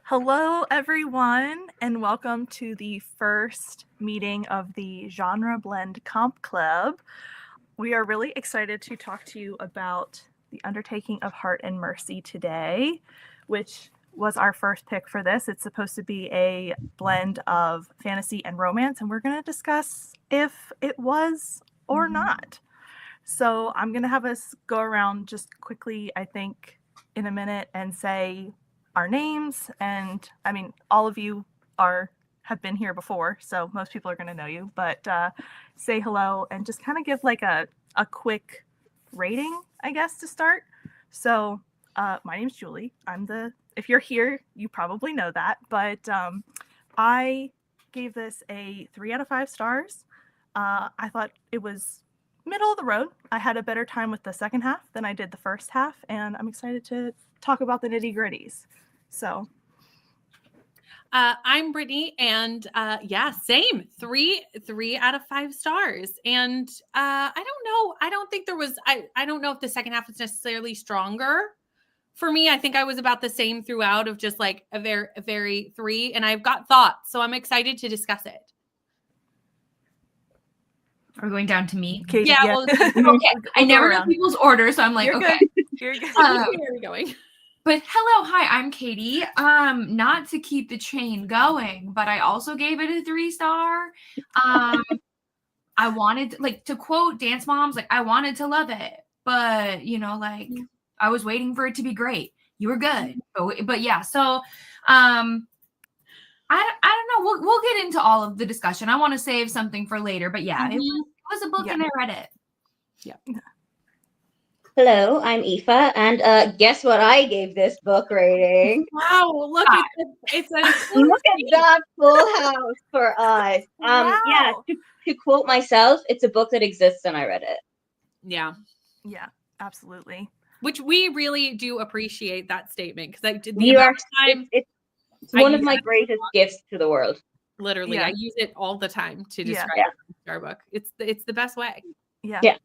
Hello, everyone, and welcome to the first meeting of the Genre Blend Comp Club. We are really excited to talk to you about the Undertaking of Hart and Mercy today, which was our first pick for this. It's supposed to be a blend of fantasy and romance, and we're going to discuss if it was or not. So I'm going to have us go around just quickly, I think, in a minute and say our names. And I mean, all of you have been here before, so most people are going to know you, but say hello and just kind of give like a quick rating, I guess, to start. So my name's Julie. If you're here, you probably know that, but I gave this a 3 out of 5 stars. I thought it was middle of the road. I had a better time with the second half than I did the first half, and I'm excited to talk about the nitty-gritties. So I'm Brittany, and same 3 out of 5 stars. And I don't know. I don't think there was. I don't know if the second half was necessarily stronger for me. I think I was about the same throughout, of just like a very 3. And I've got thoughts, so I'm excited to discuss it. Are we going down to me? Katie, yeah. Well, okay. I never know people's order, so I'm like, You're okay. Good. You're good. Where are we going? But hello, hi, I'm Katie. Not to keep the chain going, but I also gave it a 3-star. I wanted, to quote Dance Moms, I wanted to love it, but I was waiting for it to be great. You were good, but yeah. So, I don't know. We'll get into all of the discussion. I want to save something for later, but yeah, it was a book and I read it. Yeah. Hello, I'm Aoife, and guess what I gave this book rating? Wow, look at look at that full house for us. Wow. Yeah, to quote myself, it's a book that exists and I read it. Yeah, absolutely. Which we really do appreciate that statement, because I did it's one of my greatest gifts to the world. Literally, I use it all the time to describe our book. It's the best way. Yeah.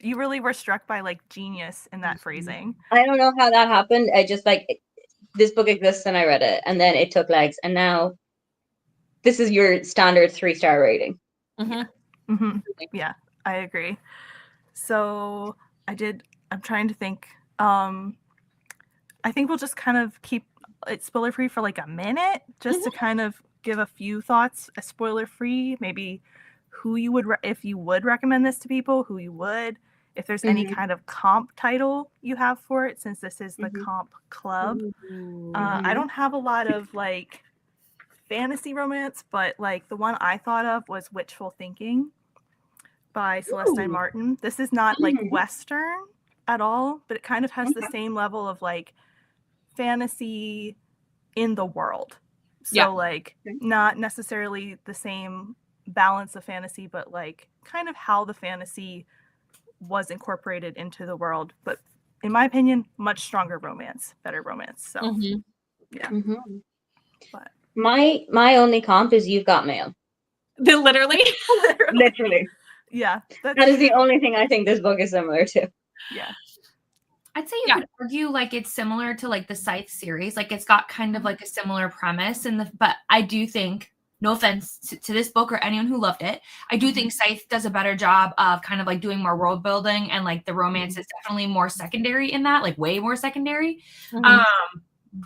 You really were struck by genius in that phrasing. I don't know how that happened. I just this book exists and I read it, and then it took legs, and now this is your standard 3-star rating. Mm-hmm. Mm-hmm. Yeah, I agree. So I'm trying to think. I think we'll just kind of keep it spoiler free for a minute, just to kind of give a few thoughts, spoiler free, maybe who you would, if you would recommend this to people, who you would, if there's any kind of comp title you have for it, since this is the comp club. I don't have a lot of fantasy romance, but the one I thought of was Witchful Thinking by Celestine Martin. This is not Western at all, but it kind of has the same level of fantasy in the world. So not necessarily the same balance of fantasy, but kind of how the fantasy was incorporated into the world, but in my opinion, much stronger romance, better romance. So But my only comp is You've Got Mail. Literally. Yeah, that is the only thing I think this book is similar to. Yeah, I'd say you could argue it's similar to the Scythe series. It's got kind of a similar premise, but I do think, no offense to this book or anyone who loved it, I do think Scythe does a better job of kind of doing more world building, and the romance is definitely more secondary in that, way more secondary.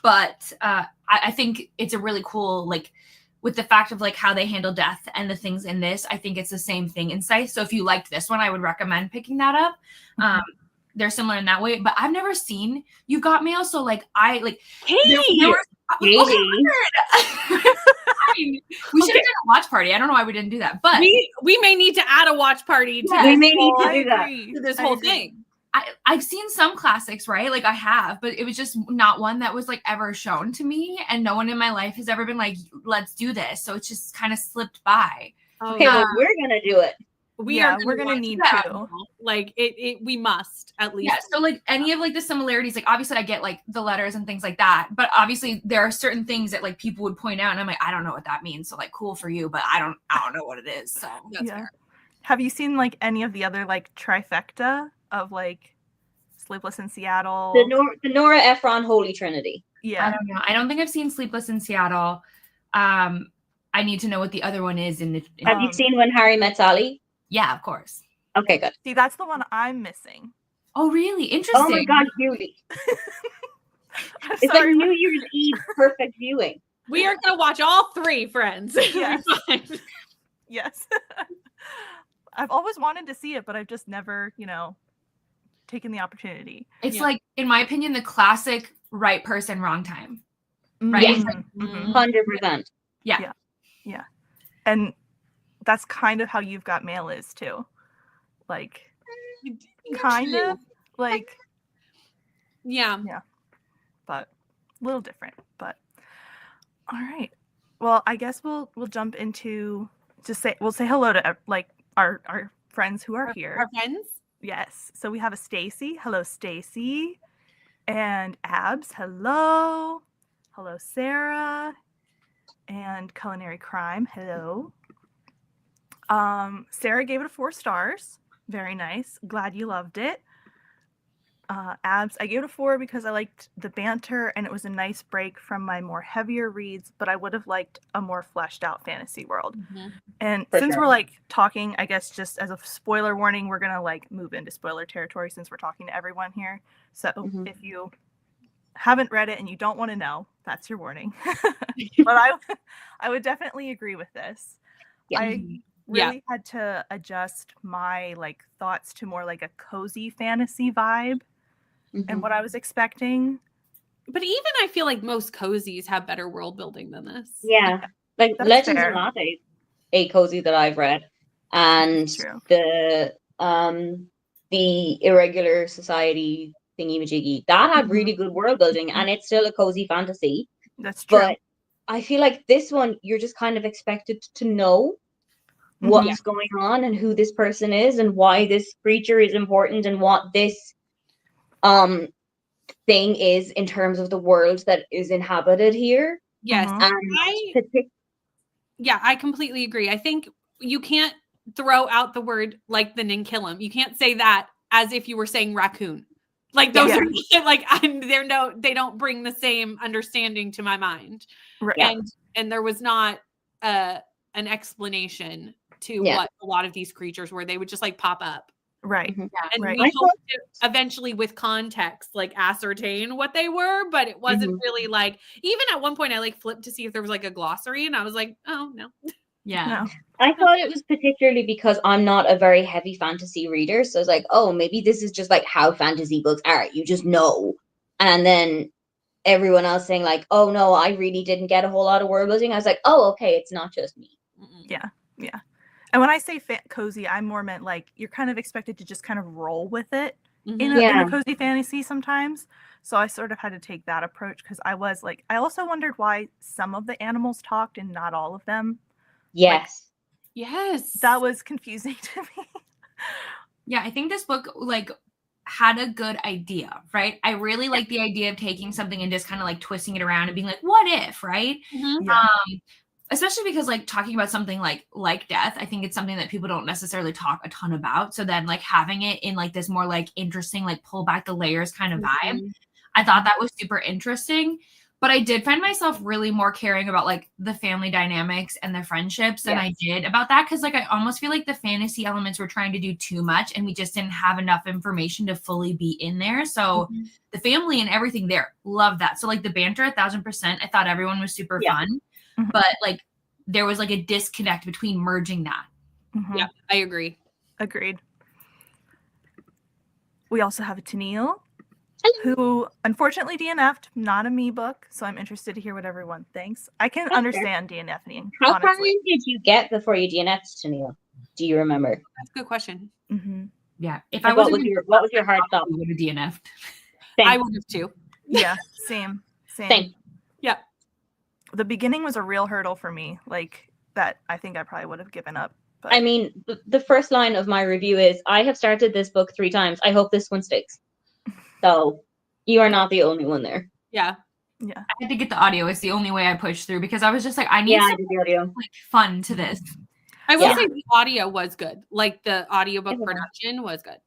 But I think it's a really cool, with the fact of how they handle death and the things in this, I think it's the same thing in Scythe. So if you liked this one, I would recommend picking that up. They're similar in that way, but I've never seen You've Got Mail. So Katie. We should have done a watch party. I don't know why we didn't do that, but we may need to add a watch party to this whole thing. I've seen some classics, right? I have, but it was just not one that was ever shown to me, and no one in my life has ever been let's do this. So it's just kind of slipped by. Okay, well, we're gonna do it. We're gonna need to. We must at least. Yeah. So any of the similarities, obviously I get the letters and things like that, but obviously there are certain things that people would point out, and I'm I don't know what that means. So cool for you, but I don't know what it is. So that's fair. Have you seen any of the other trifecta of Sleepless in Seattle? The Nora Ephron Holy Trinity. Yeah. I don't know. I don't think I've seen Sleepless in Seattle. I need to know what the other one is. Have you seen When Harry Met Sally? Yeah, of course. Okay, good. See, that's the one I'm missing. Oh, really? Interesting. Oh my God, Julie. I'm It's sorry. like New Year's Eve perfect viewing. We are gonna watch all 3, friends. Yes. It'll be fine. Yes. I've always wanted to see it, but I've just never, taken the opportunity. It's Yeah. like, in my opinion, the classic right person, wrong time. Right? Yes. Mhm. 100%. Yeah. Yeah. And that's kind of how You've Got Mail is too. Like, kind of like, Yeah. but a little different. But all right. Well, I guess we'll jump into we'll say hello to like our friends who are here. Our friends. Yes. So we have a Stacy. Hello, Stacy. And Abs. Hello. Hello, Sarah. And Culinary Crime. Hello. Sarah gave it 4 stars. Very nice. Glad you loved it. Abs, I gave it a 4 because I liked the banter and it was a nice break from my more heavier reads, but I would have liked a more fleshed out fantasy world. And For since sure. we're like talking, I guess just as a spoiler warning, we're gonna like move into spoiler territory since we're talking to everyone here. So if you haven't read it and you don't want to know, that's your warning. But I would definitely agree with this. Yeah. I really had to adjust my like thoughts to more like a cozy fantasy vibe and what I was expecting. But even I feel like most cozies have better world building than this. Yeah. Like That's Legends fair. and Latte, a cozy that I've read. And True. the Irregular Society thingy-majiggy, that had really good world building and it's still a cozy fantasy. That's true. But I feel like this one, you're just kind of expected to know what's going on and who this person is and why this creature is important and what this thing is in terms of the world that is inhabited here. Yes. And I completely agree. I think you can't throw out the word like the Ninkillim. You can't say that as if you were saying raccoon. Like those are like they don't bring the same understanding to my mind. Right. And there was not an explanation to what a lot of these creatures were. They would just like pop up. Right. And Right. we hoped to eventually with context like ascertain what they were, but it wasn't really like, even at one point I like flipped to see if there was like a glossary and I was like, oh no. Yeah. No. I thought it was particularly because I'm not a very heavy fantasy reader. So it's like, oh, maybe this is just like how fantasy books are. You just know. And then everyone else saying like, oh no, I really didn't get a whole lot of world building. I was like, oh, okay, it's not just me. Yeah. Yeah. And when I say cozy, I more meant like you're kind of expected to just kind of roll with it in a cozy fantasy sometimes. So I sort of had to take that approach because I was like, I also wondered why some of the animals talked and not all of them. Yes. Yes. That was confusing to me. Yeah, I think this book like had a good idea, right? I really like the idea of taking something and just kind of like twisting it around and being like, what if, right? Yeah. Especially because like talking about something like death, I think it's something that people don't necessarily talk a ton about. So then like having it in like this more like interesting, like pull back the layers kind of vibe, I thought that was super interesting. But I did find myself really more caring about like the family dynamics and the friendships than I did about that. Cause like I almost feel like the fantasy elements were trying to do too much and we just didn't have enough information to fully be in there. So the family and everything there, love that. So like the banter 1000%, I thought everyone was super fun. But like there was like a disconnect between merging that. Yeah, I agree. Agreed. We also have a Tennille, who unfortunately DNF'd, not a me book, so I'm interested to hear what everyone thinks. I can understand DNFing. How far honestly. in did you get before you DNF'd, Tennille? Do you remember? That's a good question. Yeah. If Like, I what wasn't was your hard stop? would have DNF'd. I would have too. Yeah, same. Yeah. The beginning was a real hurdle for me, like that I think I probably would have given up. But I mean, the first line of my review is, I have started this book 3 times. I hope this one sticks. So you are not the only one there. Yeah. Yeah. I had to get the audio. It's the only way I pushed through because I was just like, I need I some did the audio. like fun to this. I will say the audio was good. Like the audiobook production was good.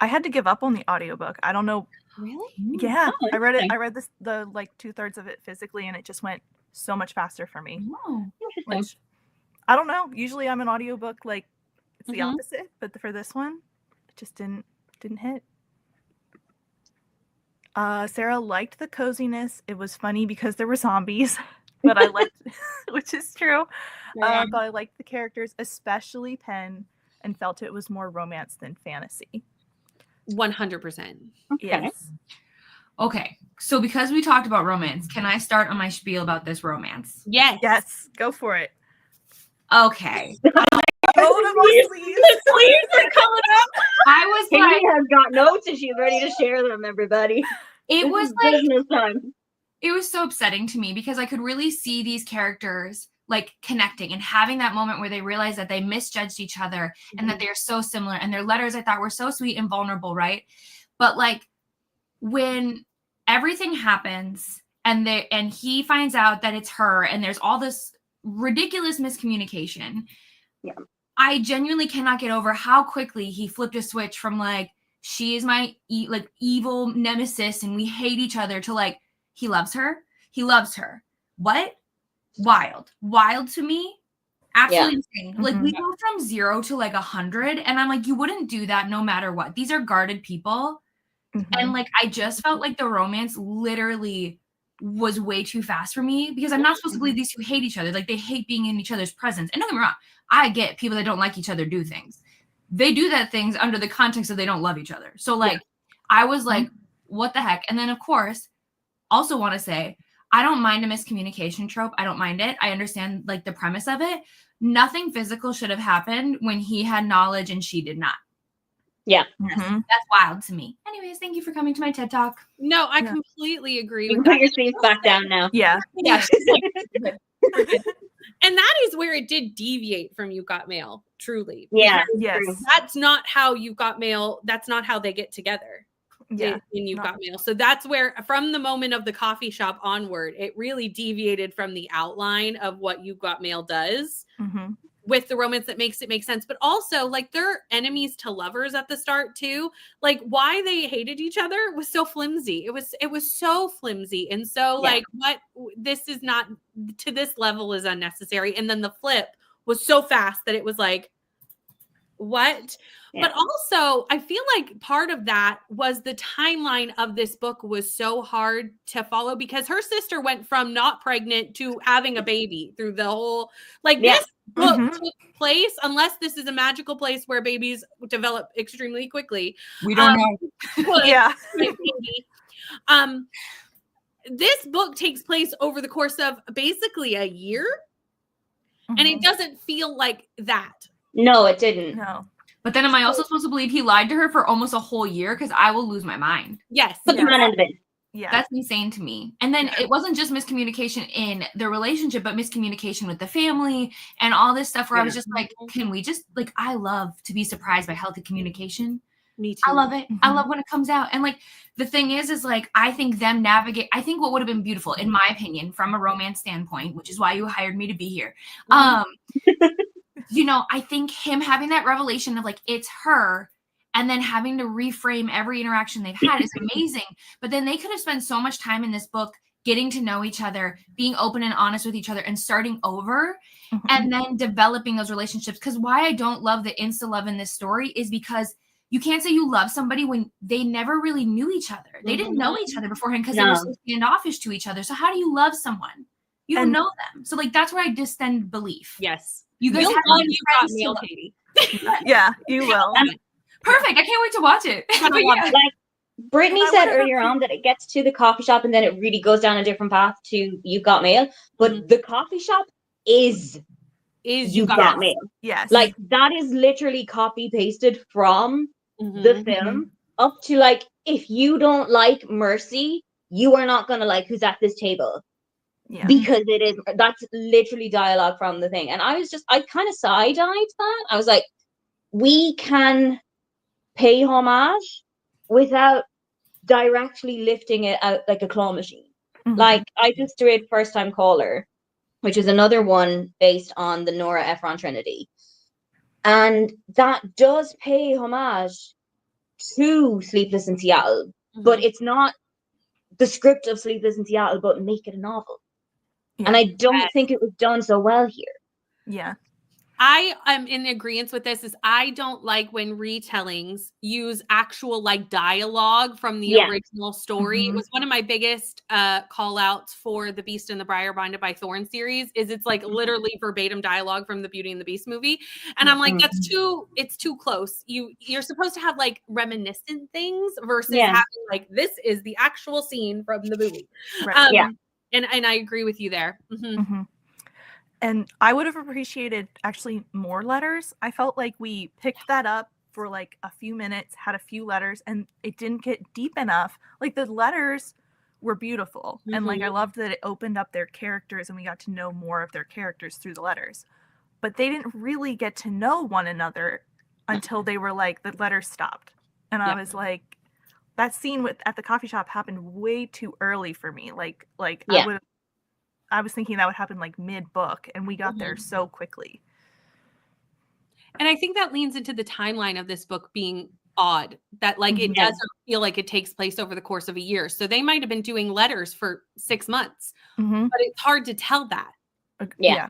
I had to give up on the audiobook. I don't know Really? Yeah, Oh, I read it. interesting. I read the like 2/3 of it physically, and it just went so much faster for me. Oh. Interesting. Which I don't know. Usually, I'm an audiobook like it's the Mhm. opposite, but for this one, it just didn't hit. Sarah liked the coziness. It was funny because there were zombies, but I liked, which is true. Yeah. But I liked the characters, especially Penn, and felt it was more romance than fantasy. 100%. Okay. Yes. Okay. So because we talked about romance, can I start on my spiel about this romance? Yes. Yes. Go for it. Okay. Go to my sleeves. Please are coming up. I was Katie like, has got notes and she's ready to share them, everybody. it This was is like, business time. it was so upsetting to me because I could really see these characters like connecting and having that moment where they realize that they misjudged each other and that they're so similar, and their letters I thought were so sweet and vulnerable, right? But like when everything happens and he finds out that it's her and there's all this ridiculous miscommunication. Yeah. I genuinely cannot get over how quickly he flipped a switch from like, she is my like evil nemesis and we hate each other, to like, he loves her. He loves her. What? Wild to me. Absolutely insane. Like, we go from 0 to like 100, and I'm like, you wouldn't do that no matter what. These are guarded people. And like, I just felt like the romance literally was way too fast for me, because I'm not supposed to believe these two hate each other. Like, they hate being in each other's presence. And don't get me wrong, I get people that don't like each other do things. They do that things under the context of they don't love each other. So like, I was like, what the heck? And then of course, also want to say, I don't mind a miscommunication trope. I don't mind it. I understand like the premise of it. Nothing physical should have happened when he had knowledge and she did not. Yeah. Mhm. That's wild to me. Anyways, thank you for coming to my TED Talk. No, I Yeah. completely agree You with can that. put your sleeves back down now. Yeah. Yeah. And that is where it did deviate from You Got Mail, truly. Yeah. Because Yes. True. that's not how You Got Mail, that's not how they get together. Yeah. In You Not- Got Mail. So that's where, from the moment of the coffee shop onward, it really deviated from the outline of what You Got Mail does Mhm. with the romance that makes it make sense. But also, like, they're enemies to lovers at the start too. Like, why they hated each other was so flimsy. It was so flimsy. And so like, what, this is not, to this level is unnecessary. And then the flip was so fast that it was like, what? Yeah. But also, I feel like part of that was the timeline of this book was so hard to follow, because her sister went from not pregnant to having a baby through the whole, like, Yeah. this book Mhm. took place, unless this is a magical place where babies develop extremely quickly. We don't know. Could, Yeah. maybe. This book takes place over the course of basically a year, and it doesn't feel like that. No, it didn't. No. But then am I also supposed to believe he lied to her for almost a whole year? Because I will lose my mind. Yes. Put the man in the bin. Yeah. That's insane to me. And then it wasn't just miscommunication in the relationship, but miscommunication with the family and all this stuff where I was just like, can we just, like, I love to be surprised by healthy communication. Me too. I love it. I love when it comes out. And like, the thing is like, I think them navigate, I think what would have been beautiful, in my opinion, from a romance standpoint, which is why you hired me to be here. You know, I think him having that revelation of like, it's her, and then having to reframe every interaction they've had is amazing. But then they could have spent so much time in this book getting to know each other, being open and honest with each other, and starting over, and then developing those relationships. Because why I don't love the insta love in this story is because you can't say you love somebody when they never really knew each other. They didn't know each other beforehand because they were so standoffish to each other. So how do you love someone? You don't know them. So like, that's where I distend belief. Yes. You guys You'll have love been You Got friends to Mail, love. Katie. Yeah, you will. Perfect. I can't wait to watch it. But yeah. Like Brittany I said would've- earlier on, that it gets to the coffee shop and then it really goes down a different path to You Got Mail. But the coffee shop is You Got Mail. Yes. Like, that is literally copy pasted from the film up to like, if you don't like Mercy, you are not gonna like Who's at This Table. Yeah. Because that's literally dialogue from the thing. And I kind of side-eyed that. I was like, we can pay homage without directly lifting it out like a claw machine. Like, I just read First Time Caller, which is another one based on the Nora Ephron Trinity. And that does pay homage to Sleepless in Seattle. but it's not the script of Sleepless in Seattle, but make it a novel. Yeah. And I don't think it was done so well here. Yeah. I am in agreement with this. Is I don't like when retellings use actual like dialogue from the original story. It was one of my biggest call outs for the Beast and the Briar Binded by Thorn series. Is it's like literally verbatim dialogue from the Beauty and the Beast movie, and I'm like, it's too close. You're supposed to have like reminiscent things versus having like this is the actual scene from the movie. Right. And I agree with you there. And I would have appreciated actually more letters. I felt like we picked that up for like a few minutes, had a few letters, and it didn't get deep enough. Like the letters were beautiful. And like I loved that it opened up their characters and we got to know more of their characters through the letters. But they didn't really get to know one another until they were like, the letters stopped. And I was like, that scene at the coffee shop happened way too early for me. I was thinking that would happen like mid-book, and we got there so quickly. And I think that leans into the timeline of this book being odd, that like it doesn't feel like it takes place over the course of a year. So they might have been doing letters for 6 months, but it's hard to tell that. Yeah.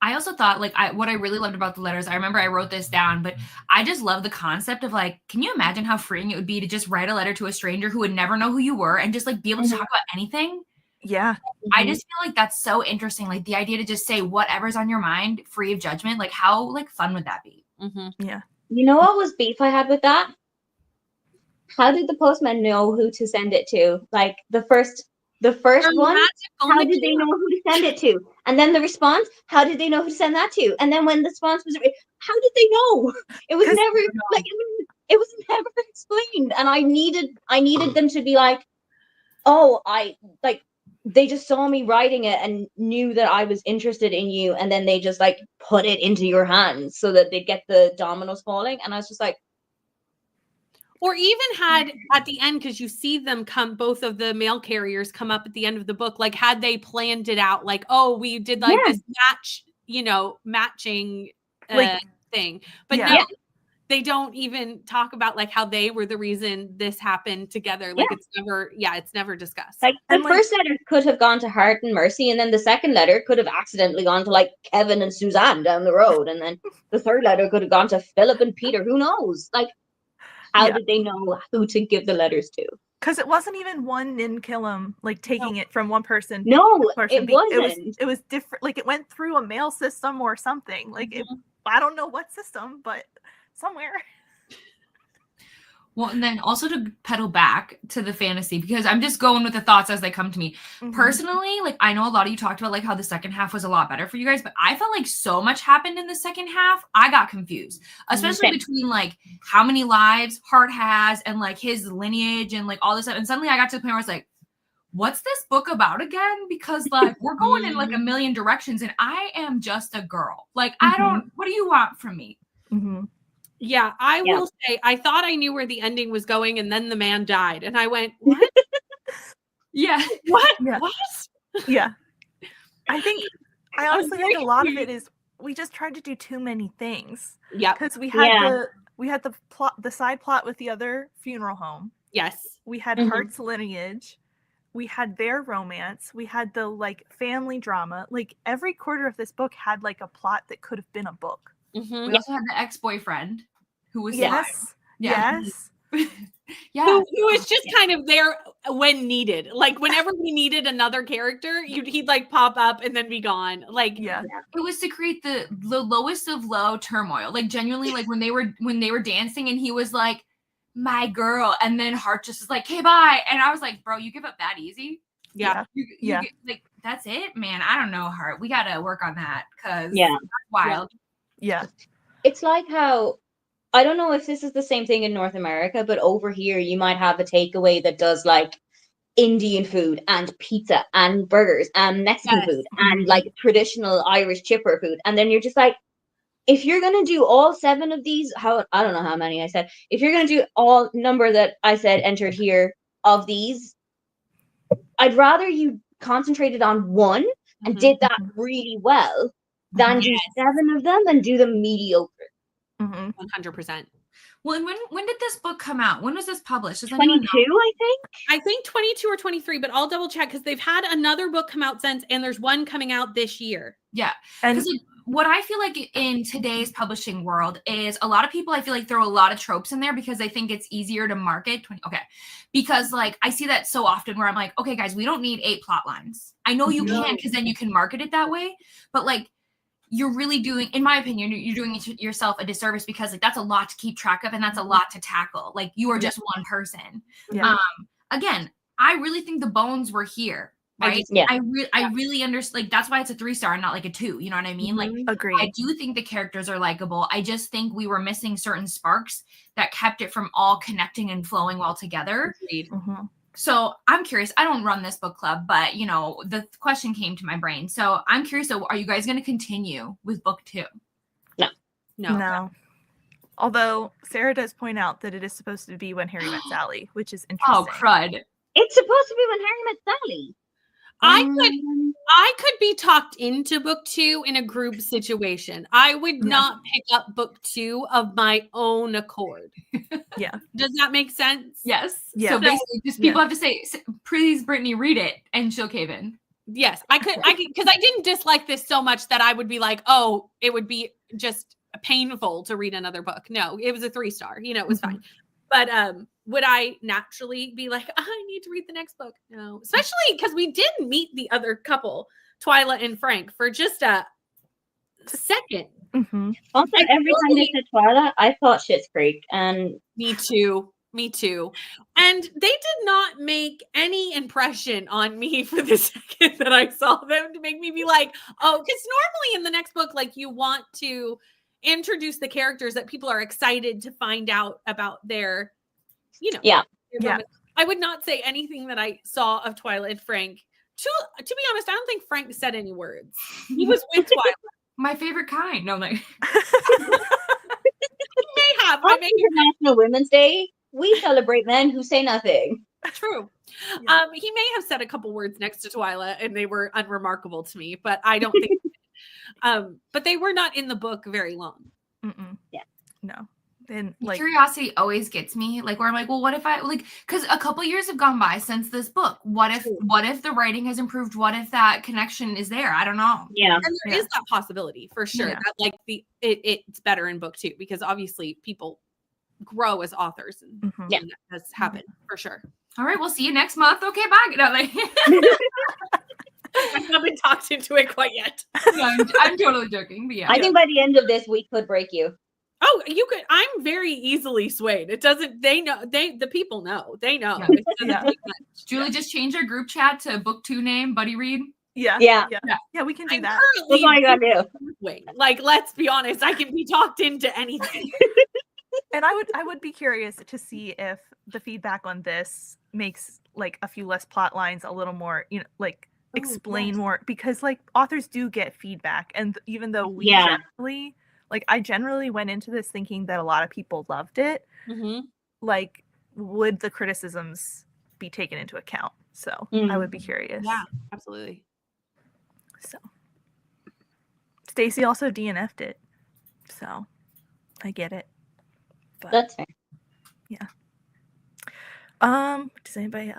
I also thought like what I really loved about the letters, I remember I wrote this down, but I just love the concept of like, can you imagine how freeing it would be to just write a letter to a stranger who would never know who you were and just like be able to talk about anything? Yeah. I just feel like that's so interesting. Like the idea to just say whatever's on your mind, free of judgment. Like how like fun would that be? Yeah. You know what was beef I had with that? How did the postman know who to send it to? Like the first one, how did they know who to send it to? And then the response, how did they know who to send that to? And then when the response was, how did they know? It was never like it was never explained. And I needed them to be like, oh, they just saw me writing it and knew that I was interested in you, and then they just like put it into your hands so that they'd get the dominoes falling. And I was just like, or even had at the end, because you see them come, both of the mail carriers come up at the end of the book, like had they planned it out, like, oh, we did like this matching thing. But no, they don't even talk about like how they were the reason this happened together. Like it's never discussed. Like the first letter could have gone to Hart and Mercy, and then the second letter could have accidentally gone to like Kevin and Suzanne down the road, and then the third letter could have gone to Philip and Peter. Who knows? Like, how did they know who to give the letters to? Because it wasn't even one Ninkilum like taking it from one person. No, to person it wasn't. It was different. Like it went through a mail system or something. Like I don't know what system, but somewhere. Well, and then also to pedal back to the fantasy, because I'm just going with the thoughts as they come to me. Personally, like I know a lot of you talked about like how the second half was a lot better for you guys, but I felt like so much happened in the second half. I got confused, especially between like how many lives Hart has and like his lineage and like all this stuff. And suddenly I got to the point where I was like, what's this book about again? Because like we're going in like a million directions and I am just a girl. Like what do you want from me? Yeah, I will say, I thought I knew where the ending was going, and then the man died, and I went, "What? What? Yeah. What? Yeah. I honestly think a lot of it is we just tried to do too many things. Yeah, because we had the plot, the side plot with the other funeral home. Yes, we had Hart's lineage. We had their romance. We had the like family drama. Like every quarter of this book had like a plot that could have been a book. We also had the ex-boyfriend who was Who was just kind of there when needed. Like whenever we needed another character, he'd like pop up and then be gone. Like it was to create the lowest of low turmoil. Like genuinely, like when they were dancing and he was like, my girl, and then Hart just is like, hey, bye. And I was like, bro, you give up that easy? You like that's it, man. I don't know, Hart. We gotta work on that because that's wild. Yeah. It's like how, I don't know if this is the same thing in North America, but over here you might have a takeaway that does like Indian food and pizza and burgers and Mexican food and like traditional Irish chipper food. And then you're just like, if you're going to do all 7 of these, I don't know how many I said, if you're going to do all number that I said entered here of these, I'd rather you concentrated on one and did that really well than do 7 of them and do them mediocre. 100%. Well, and when did this book come out? When was this published? Does anyone 22, know? I think. I think 22 or 23, but I'll double check because they've had another book come out since, and there's one coming out this year. Yeah. And Because what I feel like in today's publishing world is a lot of people, I feel like, throw a lot of tropes in there because they think it's easier to market. Okay. Because like I see that so often where I'm like, okay, guys, we don't need 8 plot lines. I know you No. can because then you can market it that way. But like, you're really doing, in my opinion, you're doing yourself a disservice because like that's a lot to keep track of and that's a lot to tackle. Like you are just one person. Yeah. Again, I really think the bones were here. Right. Yeah. I really understand. Like that's why it's a 3-star and not like a 2. You know what I mean? Like Agreed. I do think the characters are likable. I just think we were missing certain sparks that kept it from all connecting and flowing well together. Agreed. Mhm. So I'm curious. I don't run this book club, but you know, the question came to my brain. So I'm curious. So are you guys going to continue with book 2? No. Although Sarah does point out that it is supposed to be When Harry Met Sally, which is interesting. Oh, crud. It's supposed to be When Harry Met Sally. I could be talked into book 2 in a group situation. I would Yeah. not pick up book 2 of my own accord. Yeah. Does that make sense? Yes. Yeah. So basically, just people have to say, "Please, Brittany, read it," and she'll cave in. Yes, I could because I didn't dislike this so much that I would be like, oh, it would be just painful to read another book. No, it was a 3-star. You know, it was fine. But would I naturally be like, I need to read the next book? No, especially because we did meet the other couple, Twyla and Frank, for just a second. Mm-hmm. Also, every time they said Twilight, I thought Schitt's Creek, and Me too. And they did not make any impression on me for the second that I saw them to make me be like, oh, because normally in the next book, like you want to introduce the characters that people are excited to find out about their, you know, Yeah. their Yeah. moment. I would not say anything that I saw of Twyla and Frank. To be honest, I don't think Frank said any words. He was with Twyla. My favorite kind. No, like He may have. on International Women's Day, we celebrate men who say nothing. True. Yeah. He may have said a couple words next to Twyla and they were unremarkable to me, but I don't think but they were not in the book very long. Mm-mm. Yeah. No. And like curiosity always gets me. Like where I'm like, well, what if I like? Because a couple years have gone by since this book. What if the writing has improved? What if that connection is there? I don't know. Yeah. And there is that possibility for sure. Yeah. That like it's better in book 2 because obviously people grow as authors and Mhm. Yeah. that has happened for sure. All right, we'll see you next month. Okay, bye. No, like, I haven't been talked into it quite yet. no, I'm totally joking, but yeah. I think by the end of this, we could break you. Oh, you could. I'm very easily swayed. It doesn't. They know. The people know. They know. Yeah. It doesn't Yeah. take much. Julie, just change our group chat to book 2 name, Buddy Read. Yeah. Yeah. Yeah, we can do I'm that. That's all I currently gotta do. wing. Like, let's be honest. I can be talked into anything. And I would be curious to see if the feedback on this makes like a few less plot lines a little more, you know, like explain yes. more, because like authors do get feedback, and even though we Yeah. generally, like I generally went into this thinking that a lot of people loved it, like would the criticisms be taken into account? So I would be curious. Yeah, absolutely. So Stacy also DNF'd it, so I get it. But That's fair. does anybody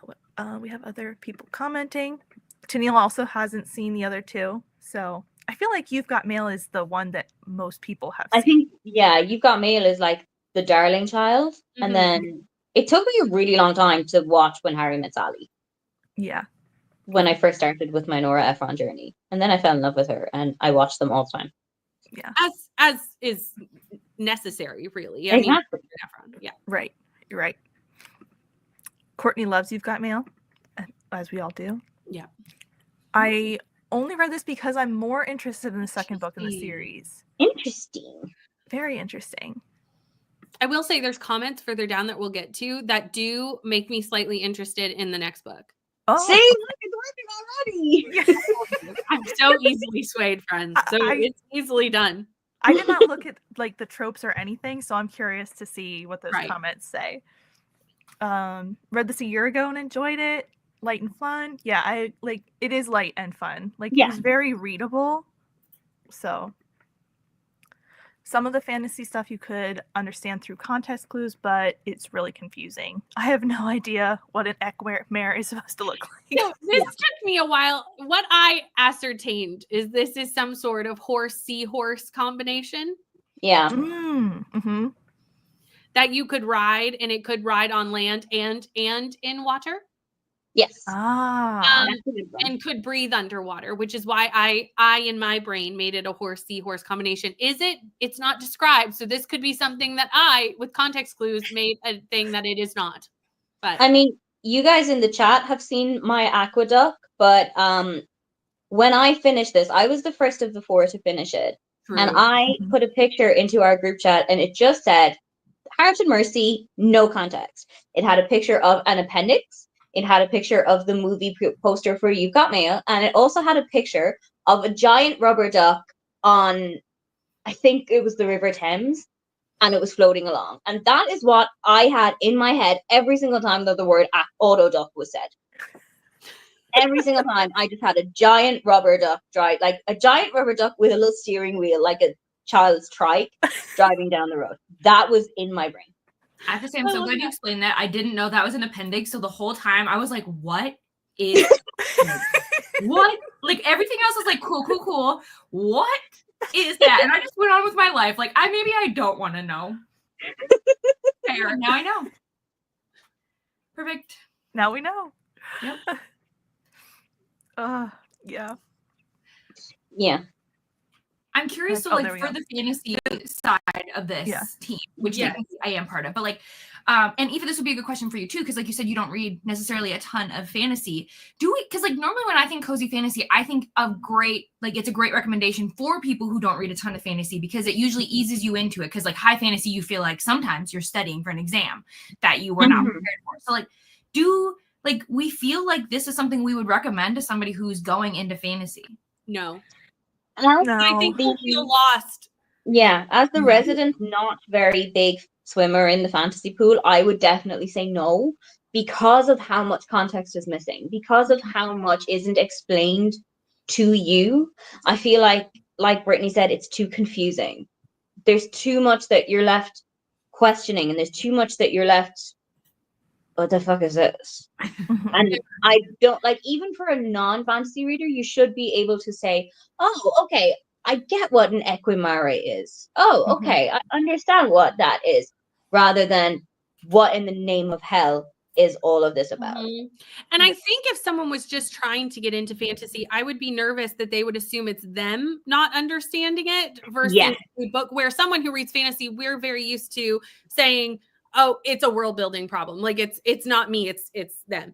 we have other people commenting. Tennille also hasn't seen the other 2, so I feel like You've Got Mail is the one that most people have I seen. think, yeah, You've Got Mail is like the darling child. Mhm. And then it took me a really long time to watch When Harry Met Sally Yeah. when I first started with my Nora Ephron journey. And then I fell in love with her and I watched them all the time. Yeah. As is necessary, really. I Exactly. mean, Efron, yeah. Right. You're right. Courtney loves You've Got Mail, as we all do. Yeah. I only read this because I'm more interested in the second book in the Interesting. series. Interesting. Very interesting. I will say there's comments further down that we'll get to that do make me slightly interested in the next book. Oh, See, look, it's working already. I'm so easily swayed, friends. So it's easily done. I did not look at like the tropes or anything, so I'm curious to see what those Right. comments say. Read this a year ago and enjoyed it. Light and fun. Yeah, I like it is light and fun. Like Yeah. it was very readable. So some of the fantasy stuff you could understand through context clues, but it's really confusing. I have no idea what an Equimare is supposed to look like. So this took me a while. What I ascertained is this is some sort of horse-seahorse combination. Yeah. Mm-hmm. That you could ride, and it could ride on land and in water. Yes. Ah. And could breathe underwater, which is why I in my brain made it a horse-seahorse combination. It's not described, so this could be something that I, with context clues, made a thing that it is not. But I mean, you guys in the chat have seen my aqueduct, but when I finished this, I was the first of the 4 to finish it. true. And I put a picture into our group chat, and it just said, Heart and Mercy, no context. It had a picture of an appendix. It had a picture of the movie poster for You've Got Mail. And it also had a picture of a giant rubber duck on, I think it was the River Thames, and it was floating along. And that is what I had in my head every single time that the word autoduck was said. Every single time, I just had a giant rubber duck like a giant rubber duck with a little steering wheel, like a child's trike, driving down the road. That was in my brain. I have to say, I'm so glad you explained that. I didn't know that was an appendix, so the whole time I was like, "What is what?" Like everything else was like, "Cool." What is that? And I just went on with my life. Like I don't want to know. Fair. Now I know. Perfect. Now we know. Yep. Yeah. Yeah. I'm curious, so like for the fantasy side of this team, which technically I am part of, but like, and Eva, this would be a good question for you too, because like you said, you don't read necessarily a ton of fantasy. Do we? Because like normally when I think cozy fantasy, I think of it's a great recommendation for people who don't read a ton of fantasy, because it usually eases you into it. Because like high fantasy, you feel like sometimes you're studying for an exam that you were not prepared for. So like, we feel like this is something we would recommend to somebody who's going into fantasy? No. No. I think we'll feel lost. Yeah, as the resident not very big swimmer in the fantasy pool, I would definitely say no, because of how much context is missing, because of how much isn't explained to you. I feel like Brittany said, it's too confusing. There's too much that you're left questioning, and there's too much that you're left, what the fuck is this? And I don't like, even for a non-fantasy reader, you should be able to say, oh, okay, I get what an Equimare is. Oh, okay, I understand what that is, rather than what in the name of hell is all of this about. And I think if someone was just trying to get into fantasy, I would be nervous that they would assume it's them not understanding it versus a book where someone who reads fantasy, we're very used to saying, oh, it's a world building problem. Like it's not me, it's them.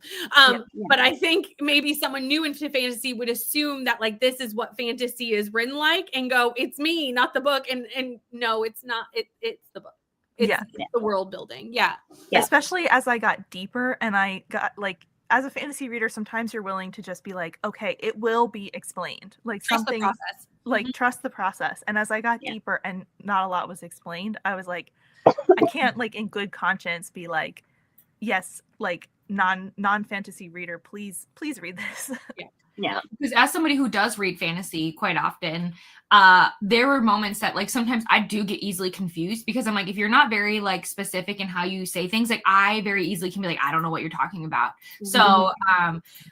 But I think maybe someone new into fantasy would assume that like this is what fantasy is written like, and go, it's me, not the book. And no, it's not. It's the book. It's the world building. Yeah. Especially as I got deeper, and I got like, as a fantasy reader, sometimes you're willing to just be like, okay, it will be explained. Like trust something, the process. Like trust the process. And as I got deeper and not a lot was explained, I was like, I can't like in good conscience be like, yes, like non-fantasy reader, please read this. Yeah. Because as somebody who does read fantasy quite often, there were moments that like sometimes I do get easily confused, because I'm like, if you're not very like specific in how you say things, like I very easily can be like, I don't know what you're talking about. So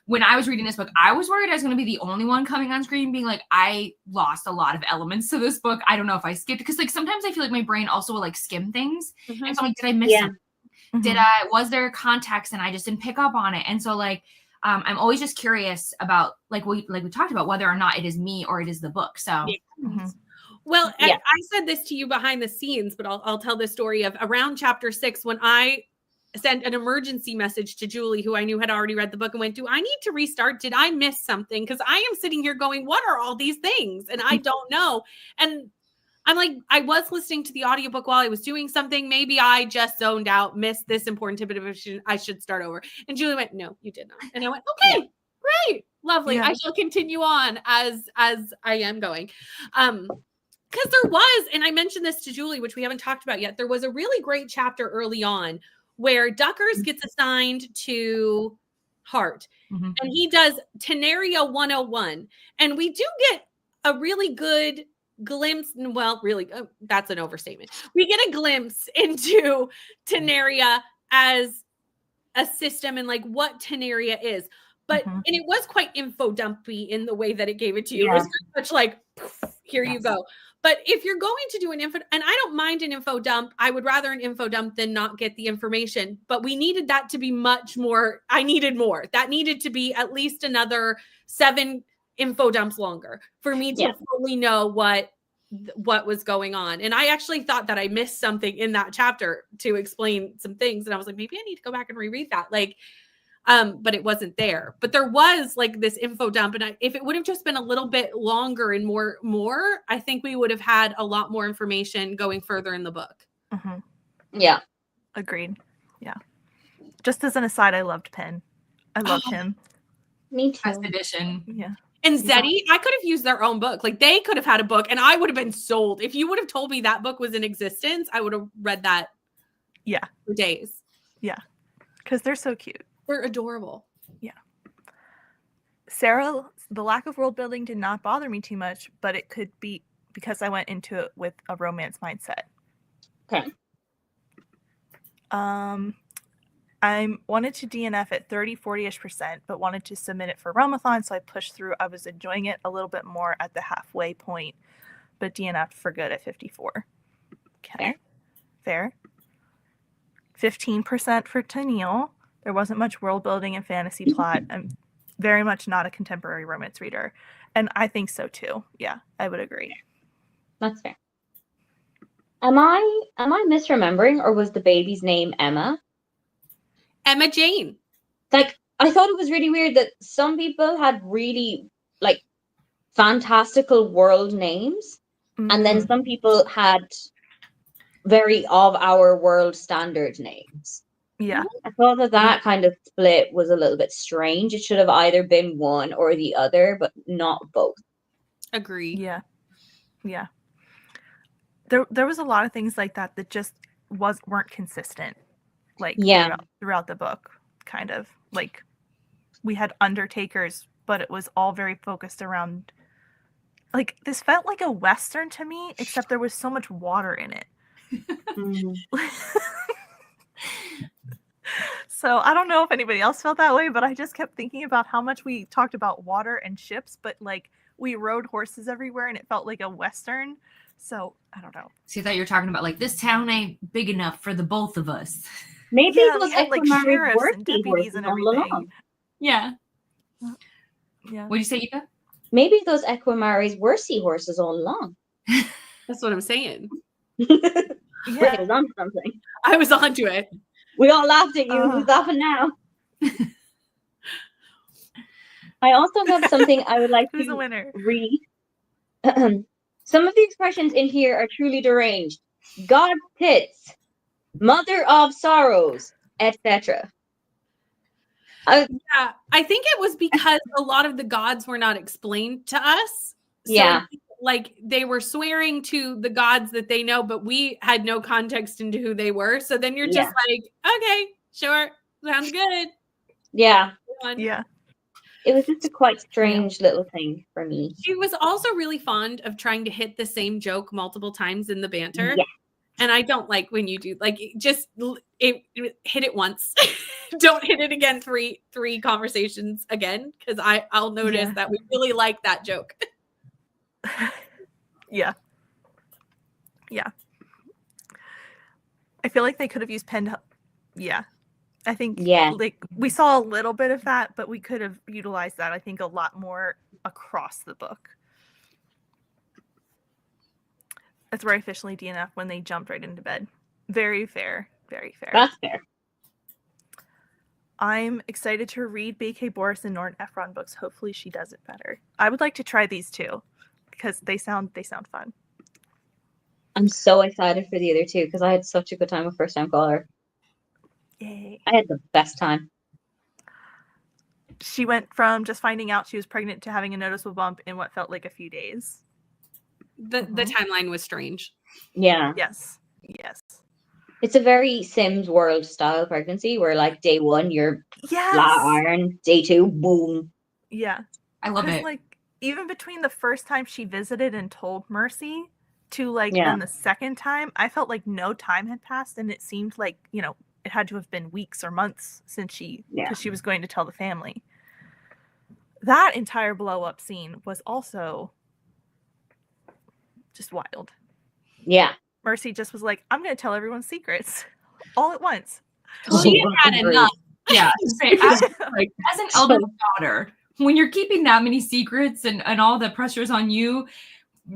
when I was reading this book, I was worried I was going to be the only one coming on screen being like, I lost a lot of elements to this book. I don't know if I skipped, because like sometimes I feel like my brain also will like skim things. And so I'm like, did I miss something? Was there context and I just didn't pick up on it? And so like, I'm always just curious about like we talked about whether or not it is me or it is the book. So, well, I said this to you behind the scenes, but I'll tell this story of around chapter 6 when I sent an emergency message to Julie, who I knew had already read the book, and went, do I need to restart? Did I miss something? Because I am sitting here going, what are all these things? And I don't know. And I'm like, I was listening to the audiobook while I was doing something. Maybe I just zoned out, missed this important tidbit of I should start over. And Julie went, no, you did not. And I went, okay, great, lovely. I shall continue on as I am going. Because there was, and I mentioned this to Julie, which we haven't talked about yet, there was a really great chapter early on where Duckers gets assigned to Hart. And he does Tenaria 101. And we do get a really good glimpse. Well, really, that's an overstatement. We get a glimpse into Tenaria as a system and like what Tenaria is. But and it was quite info dumpy in the way that it gave it to you. It was very much like, poof, here you go. But if you're going to do an info, and I don't mind an info dump, I would rather an info dump than not get the information. But we needed that to be much more. I needed more. That needed to be at least another 7 info dumps longer for me to fully know what was going on. And I actually thought that I missed something in that chapter to explain some things. And I was like, maybe I need to go back and reread that. Like, but it wasn't there. But there was like this info dump. And if it would have just been a little bit longer and more, I think we would have had a lot more information going further in the book. Yeah. Agreed. Yeah. Just as an aside, I loved Penn. I loved him. Me too. First edition. Yeah. And Zeddy, I could have used their own book. Like they could have had a book and I would have been sold. If you would have told me that book was in existence, I would have read that. Yeah. For days. Yeah. Because they're so cute. They're adorable. Yeah. Sarah, the lack of world building did not bother me too much, but it could be because I went into it with a romance mindset. Okay. I wanted to DNF at 30-40ish%, but wanted to submit it for Realmathon, so I pushed through. I was enjoying it a little bit more at the halfway point, but DNF'd for good at 54. Okay. Fair. 15% for Tennille. There wasn't much world building and fantasy plot. I'm very much not a contemporary romance reader. And I think so too. Yeah, I would agree. That's fair. Am I misremembering, or was the baby's name Emma? Emma Jane. Like, I thought it was really weird that some people had really like fantastical world names, and then some people had very of our world standard names. Yeah. I thought that kind of split was a little bit strange. It should have either been one or the other, but not both. Agree. Yeah. Yeah. There was a lot of things like that just weren't consistent. Like throughout the book, kind of. Like we had Undertakers, but it was all very focused around, like, this felt like a Western to me, except there was so much water in it. So I don't know if anybody else felt that way, but I just kept thinking about how much we talked about water and ships, but like we rode horses everywhere and it felt like a Western. So I don't know. See, I thought you were talking about like, this town ain't big enough for the both of us. Maybe we had like sheriffs and deputies and everything. Yeah. Yeah. What'd you say, Eva? Maybe those Equamaries were seahorses all along. That's what I'm saying. Rick was on something. I was onto it. We all laughed at you. Who's laughing now? I also have something I would like to read. Some of the expressions in here are truly deranged. God tits, mother of sorrows, etc. Yeah, I think it was because a lot of the gods were not explained to us. So, yeah. Like they were swearing to the gods that they know, but we had no context into who they were. So then you're just like, okay, sure, sounds good. Yeah. Yeah. It was just a quite strange little thing for me. She was also really fond of trying to hit the same joke multiple times in the banter. Yeah. And I don't like when you do, like, just hit it once. Don't hit it again three conversations again, because I'll notice that we really like that joke. Yeah. I feel like they could have used pen. Yeah. I think like we saw a little bit of that, but we could have utilized that, I think, a lot more across the book. That's where I officially DNF when they jumped right into bed. Very fair. Very fair. That's fair. I'm excited to read B.K. Boris and Norton Ephron books. Hopefully she does it better. I would like to try these too, because they sound fun. I'm so excited for the other two because I had such a good time with First Time Caller. Yay. I had the best time. She went from just finding out she was pregnant to having a noticeable bump in what felt like a few days. The timeline was strange. Yeah. Yes. It's a very Sims World style pregnancy where, like, day one you're flat iron, day two, boom. Yeah. I love it. Like, even between the first time she visited and told Mercy to like Yeah. then the second time, I felt like no time had passed, and it seemed like, you know, it had to have been weeks or months since because she was going to tell the family. That entire blow up scene was also just wild. Yeah. Mercy just was like, I'm going to tell everyone secrets all at once. She had enough. Yeah. As an elder daughter, when you're keeping that many secrets and all the pressures on you,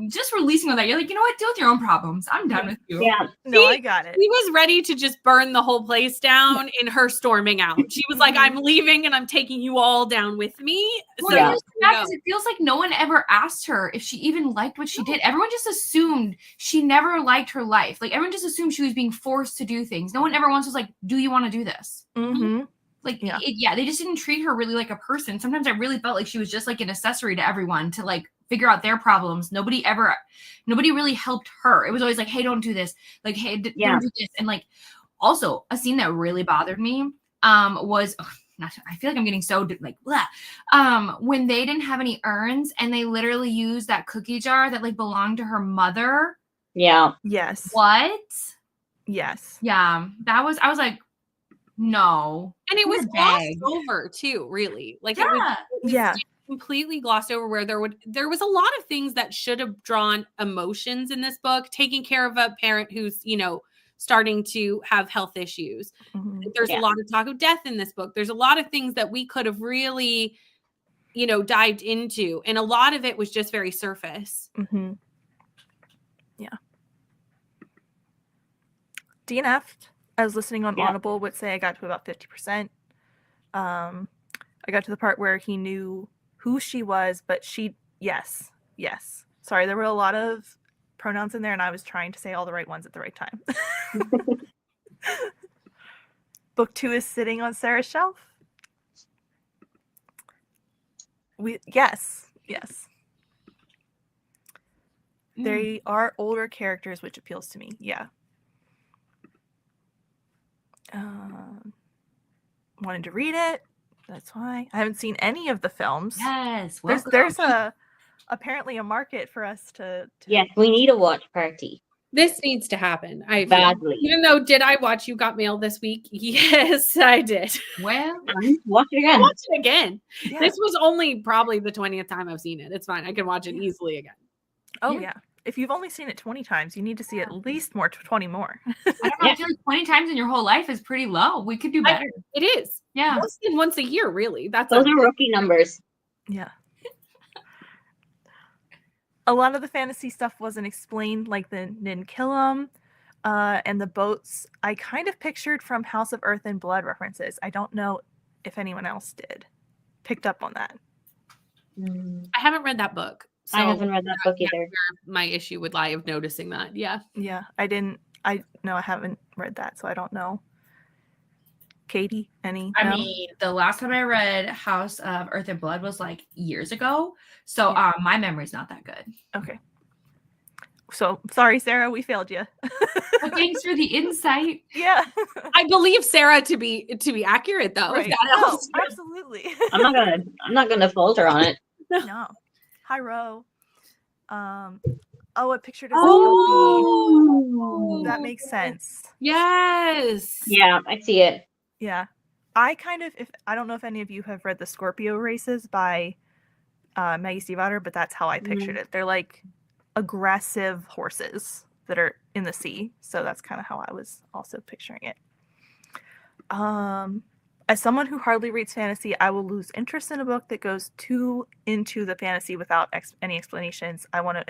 just releasing all that, you're like, you know what? Deal with your own problems. I'm done with you. Yeah. No, I got it. She was ready to just burn the whole place down in her storming out. She was like, I'm leaving and I'm taking you all down with me. Well, So it feels like no one ever asked her if she even liked what she did. Everyone just assumed she never liked her life. Like, everyone just assumed she was being forced to do things. No one ever once was like, do you want to do this? Mm-hmm. Like, they just didn't treat her really like a person. Sometimes I really felt like she was just like an accessory to everyone to like figure out their problems. Nobody really helped her. It was always like, hey, don't do this. Like, hey, don't do this. And like, also a scene that really bothered me was, I feel like I'm getting so like, blah. When they didn't have any urns and they literally used that cookie jar that like belonged to her mother. Yeah. Yes. What? Yes. Yeah. I was like, no. And it was glossed over too, really. Like it was completely glossed over, where there was a lot of things that should have drawn emotions in this book. Taking care of a parent who's, you know, starting to have health issues. Mm-hmm. There's a lot of talk of death in this book. There's a lot of things that we could have really, you know, dived into, and a lot of it was just very surface. Mm-hmm. Yeah. DNF, I was listening on Audible, would say I got to about 50%. I got to the part where he knew who she was, but yes. Sorry, there were a lot of pronouns in there, and I was trying to say all the right ones at the right time. Book 2 is sitting on Sarah's shelf. Yes. They are older characters, which appeals to me. Yeah. Wanted to read it. That's why I haven't seen any of the films. Yes, there's apparently a market for us to Yes, we need a watch party. This needs to happen. Badly. Even though, did I watch You Got Mail this week? Yes, I did. Well, watch it again. Watch it again. Yeah. This was only probably the 20th time I've seen it. It's fine. I can watch it easily again. Oh yeah. If you've only seen it 20 times, you need to see at least 20 more. I don't know. I feel like 20 times in your whole life is pretty low. We could do better. It is. Yeah. Less than once a year, really. Those are rookie numbers. Yeah. A lot of the fantasy stuff wasn't explained, like the Ninkilum and the boats. I kind of pictured from House of Earth and Blood references. I don't know if anyone else picked up on that. I haven't read that book. So I haven't read that book either. Where my issue would lie of noticing that. Yeah. Yeah, I haven't read that, so I don't know. Katie, any? I mean, the last time I read House of Earth and Blood was like years ago, so my memory's not that good. Okay. So sorry, Sarah, we failed you. But thanks for the insight. Yeah. I believe Sarah to be accurate though. Right. No, absolutely. I'm not gonna falter on it. No. Hi, Ro. I pictured a Oh, that makes sense. Yes. Yeah, I see it. Yeah. I don't know if any of you have read the Scorpio Races by Maggie Stiefvater, but that's how I pictured it. They're like aggressive horses that are in the sea. So that's kind of how I was also picturing it. As someone who hardly reads fantasy, I will lose interest in a book that goes too into the fantasy without any explanations. I want to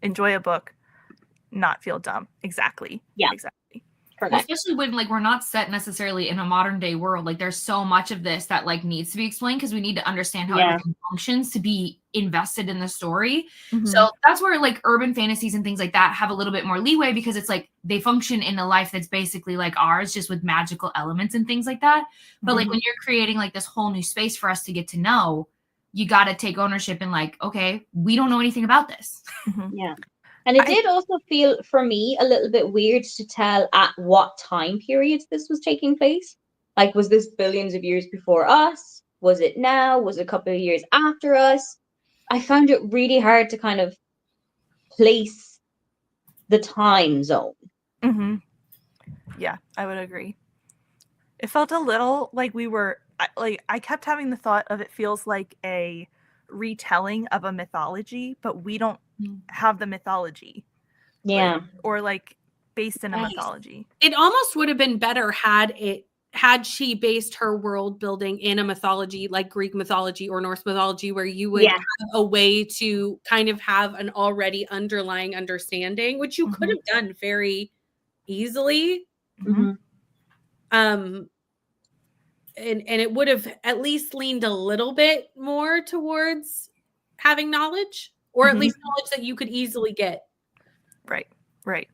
enjoy a book, not feel dumb. Exactly. Yeah. Exactly. Especially when like we're not set necessarily in a modern day world. Like there's so much of this that like needs to be explained because we need to understand how everything functions to be invested in the story. Mm-hmm. So that's where like urban fantasies and things like that have a little bit more leeway because it's like they function in a life that's basically like ours, just with magical elements and things like that. But like when you're creating like this whole new space for us to get to know, you got to take ownership and like, okay, we don't know anything about this. Yeah. And it did also feel, for me, a little bit weird to tell at what time periods this was taking place. Like, was this billions of years before us? Was it now? Was it a couple of years after us? I found it really hard to kind of place the time zone. Mm-hmm. Yeah, I would agree. It felt a little like I kept having the thought of it feels like a retelling of a mythology, but we don't have the mythology. Yeah. Or like based in a Right. mythology. It almost would have been better had she based her world building in a mythology like Greek mythology or Norse mythology, where you would have a way to kind of have an already underlying understanding, which you could have done very easily. Mm-hmm. And it would have at least leaned a little bit more towards having knowledge, or at least knowledge that you could easily get. Right.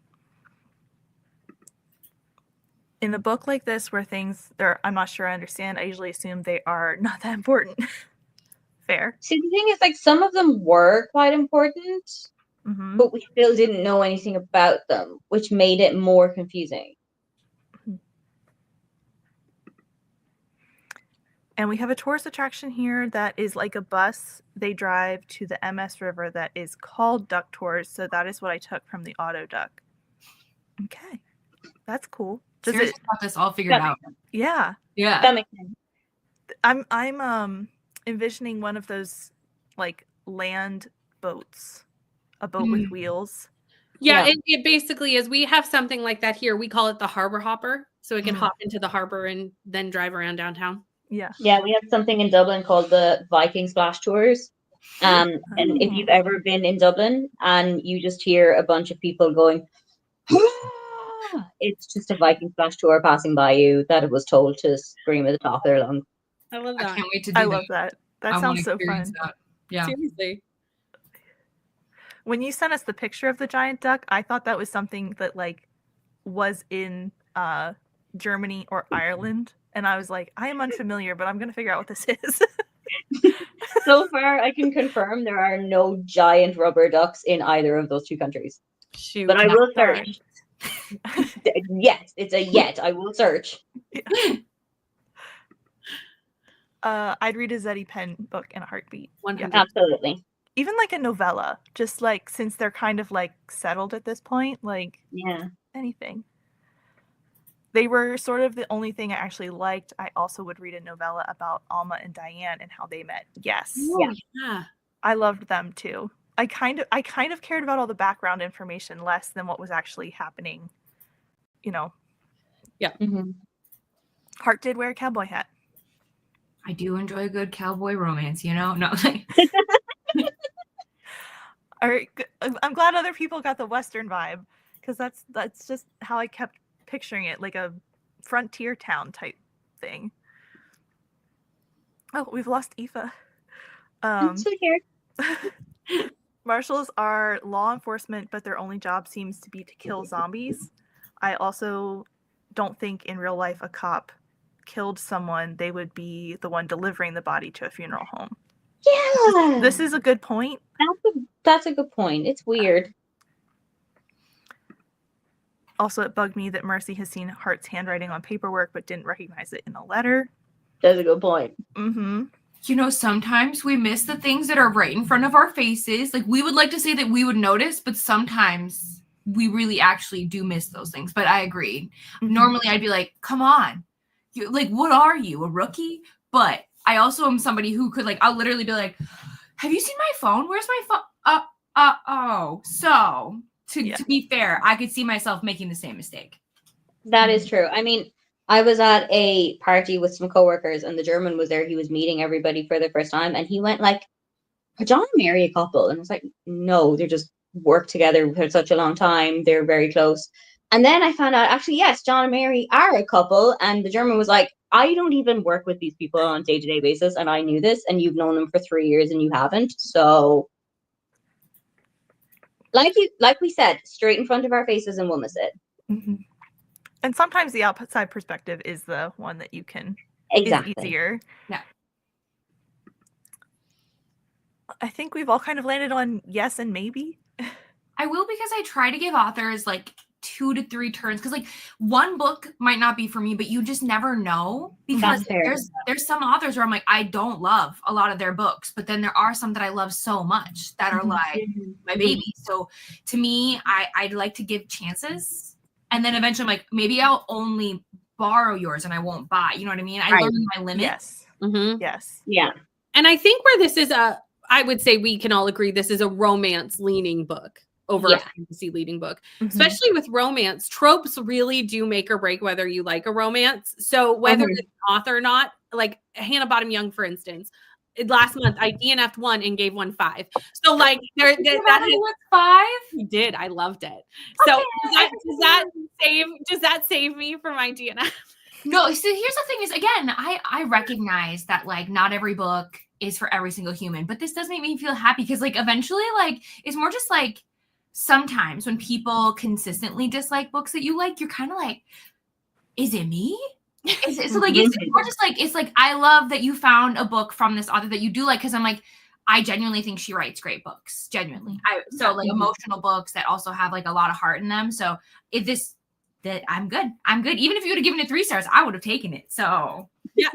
In a book like this where things I'm not sure I understand, I usually assume they are not that important. Fair. See, the thing is, like, some of them were quite important, but we still didn't know anything about them, which made it more confusing. And we have a tourist attraction here that is like a bus. They drive to the MS River that is called Duck Tours. So that is what I took from the Auto Duck. Okay. That's cool. Seriously got this all figured out. Yeah. Yeah. That makes sense. I'm envisioning one of those like land boats. A boat with wheels. Yeah, it basically is. We have something like that here. We call it the harbor hopper. So it can hop into the harbor and then drive around downtown. Yeah. Yeah, we have something in Dublin called the Viking Splash Tours. And if you've ever been in Dublin and you just hear a bunch of people going, it's just a Viking Splash Tour passing by you that it was told to scream at the top of their lungs. I love that. I can't wait to do that. I love that. That sounds so fun. That. Yeah. Seriously. When you sent us the picture of the giant duck, I thought that was something that like was in Germany or Ireland. And I was like, I am unfamiliar, but I'm going to figure out what this is. So far, I can confirm there are no giant rubber ducks in either of those two countries. Shoot. But I will search. Yes, it's a yet. I will search. I'd read a Zeddy Penn book in a heartbeat. 100%. Absolutely. Even like a novella, just like since they're kind of like settled at this point, like anything. They were sort of the only thing I actually liked. I also would read a novella about Alma and Diane and how they met. Yes. Ooh, yeah. I loved them too. I kind of cared about all the background information less than what was actually happening. You know. Yeah. Hart did wear a cowboy hat. I do enjoy a good cowboy romance, you know? No. All right, I'm glad other people got the Western vibe, because that's just how I kept picturing it, like a frontier town type thing. Oh, we've lost Aoife. I'm still here. Marshals are law enforcement, but their only job seems to be to kill zombies. I also don't think in real life a cop killed someone, they would be the one delivering the body to a funeral home. Yeah. This is a good point. That's a good point. It's weird. Also, it bugged me that Mercy has seen Hart's handwriting on paperwork but didn't recognize it in a letter. That's a good point. You know, sometimes we miss the things that are right in front of our faces. Like, we would like to say that we would notice, but sometimes we really actually do miss those things. But I agree. Normally, I'd be like, come on. Like, what are you, a rookie? But I also am somebody who could, like, I'll literally be like, have you seen my phone? Where's my phone? Oh. So, to be fair, I could see myself making the same mistake. That is true. I mean, I was at a party with some coworkers and the German was there. He was meeting everybody for the first time and he went like, are John and Mary a couple? And I was like, no, they just work together for such a long time. They're very close. And then I found out, actually, yes, John and Mary are a couple. And the German was like, I don't even work with these people on a day-to-day basis. And I knew this. And you've known them for 3 years and you haven't. So, like we said, straight in front of our faces and we'll miss it. And sometimes the outside perspective is the one that you can is easier. Yeah. I think we've all kind of landed on yes and maybe. I will, because I try to give authors like 2 to 3 turns, because like one book might not be for me, but you just never know, because there's some authors where I'm like, I don't love a lot of their books, but then there are some that I love so much that are like my baby. So to me, I'd like to give chances, and then eventually I'm like, maybe I'll only borrow yours and I won't buy, you know what I mean? I learned my limit. Yes. Mm-hmm. Yes. Yeah. And I think where this is I would say we can all agree this is a romance leaning book over a fantasy leading book. Especially with romance, tropes really do make or break whether you like a romance. So whether it's an author or not, like Hannah Bottom Young, for instance, last month I DNF'd one and gave one 5. So like that was 5. You did. I loved it. So does that save me for my DNF? No, so here's the thing is, again, I recognize that like not every book is for every single human, but this does make me feel happy, because like eventually, like, it's more just like sometimes when people consistently dislike books that you like, you're kind of like, is it me? Is it? So like it's more just like, it's like, I love that you found a book from this author that you do like, because I'm like, I genuinely think she writes great books. Genuinely. Like emotional books that also have like a lot of heart in them. So I'm good. Even if you would have given it 3 stars, I would have taken it. So yeah,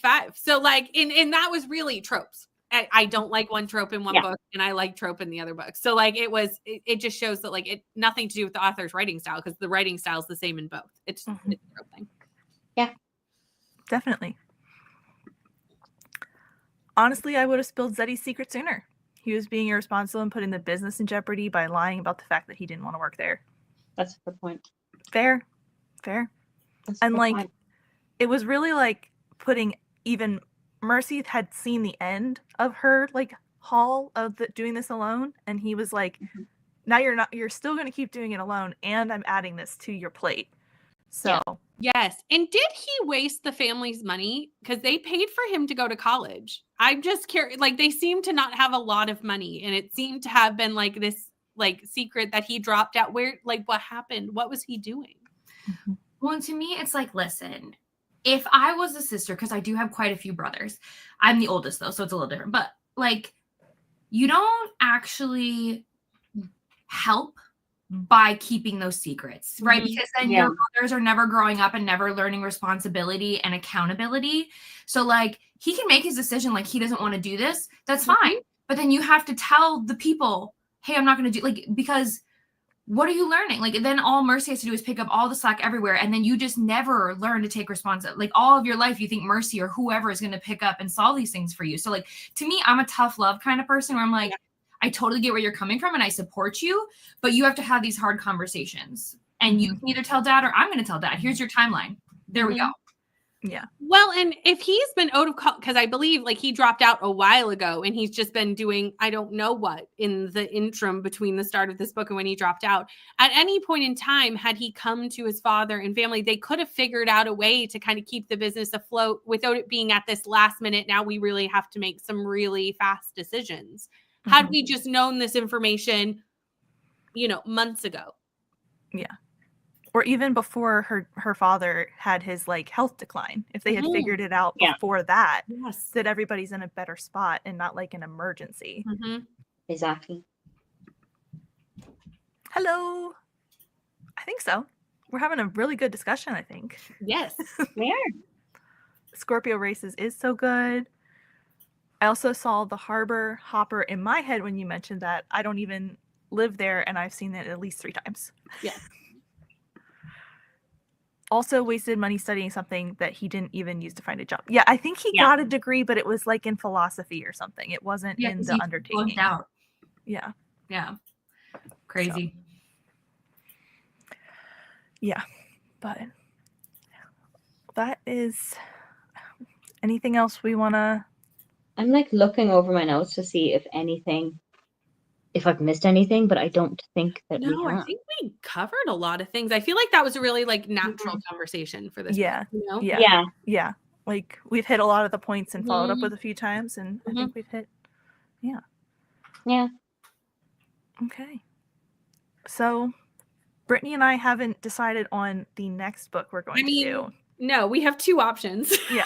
5. So like, and that was really tropes. I don't like one trope in one book, and I like trope in the other book. So like it just shows that like it nothing to do with the author's writing style, because the writing style is the same in both. It's a trope thing. Yeah, definitely. Honestly, I would have spilled Zeddy's secret sooner. He was being irresponsible and putting the business in jeopardy by lying about the fact that he didn't want to work there. That's a good point. Fair. And like point. It was really like putting, even Mercy had seen the end of her like haul of doing this alone, and he was like, now you're still going to keep doing it alone, and I'm adding this to your plate. So yes. And did he waste the family's money? Because they paid for him to go to college. I'm just curious. Like, they seem to not have a lot of money, and it seemed to have been like this like secret that he dropped out. Where, like, what happened? What was he doing? Well, and to me, it's like, listen, if I was a sister, because I do have quite a few brothers, I'm the oldest though, so it's a little different, but like, you don't actually help by keeping those secrets, right? Because then your brothers are never growing up and never learning responsibility and accountability. So like, he can make his decision, like he doesn't want to do this, that's fine. But then you have to tell the people, hey, I'm not going to do, like, because what are you learning? Like, then all Mercy has to do is pick up all the slack everywhere, and then you just never learn to take responsibility. Like, all of your life, you think Mercy or whoever is going to pick up and solve these things for you. So like, to me, I'm a tough love kind of person where I'm like, I totally get where you're coming from and I support you, but you have to have these hard conversations, and you can either tell dad or I'm going to tell dad, here's your timeline. There we go. Yeah. Well, and if he's been out of college, because I believe like he dropped out a while ago, and he's just been doing, I don't know what, in the interim between the start of this book and when he dropped out. At any point in time, had he come to his father and family, they could have figured out a way to kind of keep the business afloat without it being at this last minute. Now we really have to make some really fast decisions. Had we just known this information, months ago. Yeah. Or even before her father had his like health decline, if they had figured it out before that, that everybody's in a better spot and not like an emergency. Exactly. Hello. I think so. We're having a really good discussion, I think. Yes, we are. Scorpio Races is so good. I also saw the Harbor Hopper in my head when you mentioned that. I don't even live there, and I've seen it at least 3 times. Yes. Also wasted money studying something that he didn't even use to find a job. Yeah, I think he got a degree, but it was like in philosophy or something. It wasn't in the Undertaking. Out. Yeah. Yeah. Crazy. So, yeah. But that is anything else we want to... I'm like looking over my notes to see if I've missed anything, but I don't think that we have. I think we covered a lot of things. I feel like that was a really like natural conversation for this. Yeah. Book, Yeah. Like we've hit a lot of the points and followed up with a few times, and I think we've hit. Yeah. Okay. So, Brittany and I haven't decided on the next book we're going to do. No, we have 2 options. Yeah.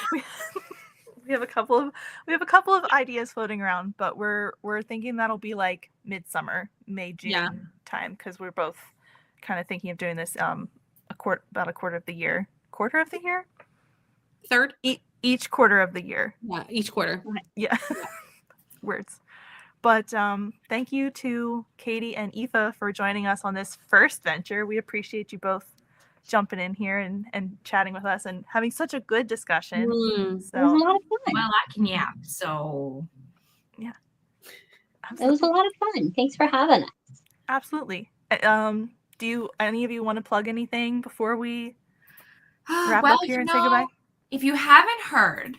We have a couple of ideas floating around, but we're thinking that'll be like midsummer, May, June time, because we're both kind of thinking of doing this about a quarter of the year. Third? Each quarter of the year. Yeah, each quarter. Yeah. Words. But thank you to Katie and Aoife for joining us on this first venture. We appreciate you both jumping in here and chatting with us and having such a good discussion. Mm. It was a lot of fun. Well, I can yap, so yeah. It was a lot of fun. Thanks for having us. Absolutely. Do any of you want to plug anything before we wrap well, up here and say goodbye? If you haven't heard,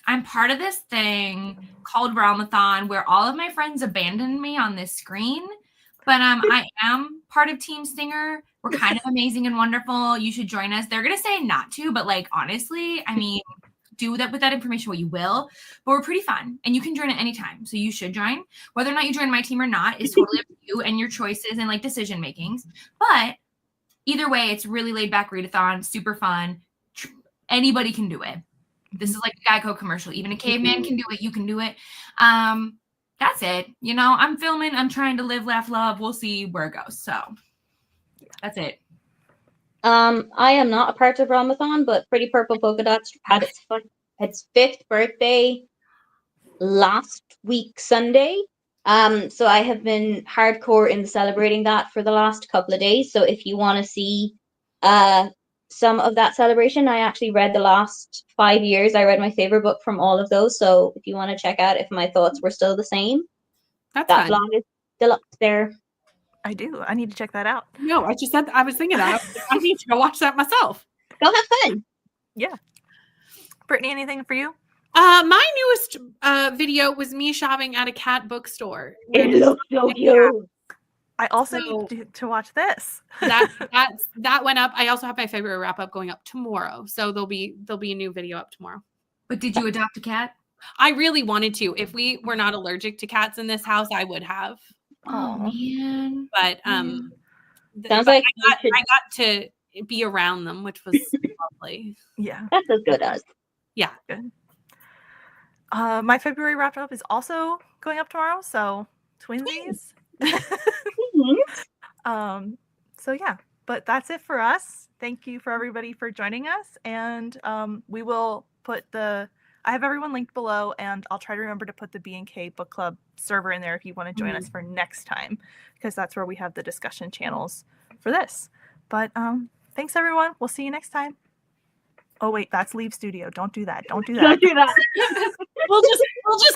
I'm part of this thing called Realmathon where all of my friends abandoned me on this screen. But I am part of Team Stinger. We're kind of amazing and wonderful. You should join us. They're going to say not to, but like, honestly, I mean, do that with that information what you will. But we're pretty fun and you can join at any time. So you should join. Whether or not you join my team or not is totally up to you and your choices and like decision makings. But either way, it's really laid back readathon, super fun. Anybody can do it. This is like a Geico commercial. Even a caveman can do it. You can do it. That's it. You know, I'm filming. I'm trying to live, laugh, love. We'll see where it goes. So that's it. I am not a part of Ramathon, but Pretty Purple Polka Dots had its 5th birthday last week Sunday. So I have been hardcore in celebrating that for the last couple of days. So if you want to see some of that celebration, I actually read the last 5 years. I read my favorite book from all of those. So if you want to check out if my thoughts were still the same, that blog is still up there. I do. I need to check that out. No, I just said I was thinking that. I need to go watch that myself. Go have fun. Yeah. Brittany, anything for you? My newest video was me shopping at a cat bookstore. It looks so cute. I also need to watch this. that went up. I also have my February wrap up going up tomorrow, so there'll be a new video up tomorrow. But did you adopt a cat? I really wanted to. If we were not allergic to cats in this house, I would have. Oh man! But sounds like I got to be around them, which was lovely. Yeah, that's as good as. Yeah, good. My February wrap up is also going up tomorrow, so twinsies. So yeah, but that's it for us. Thank you for everybody for joining us, and we will put I have everyone linked below, and I'll try to remember to put the B&K Book Club server in there if you want to join us for next time, because that's where we have the discussion channels for this. But thanks everyone. We'll see you next time. Oh wait, that's Leave Studio. Don't do that. Don't do that. Don't do that. we'll just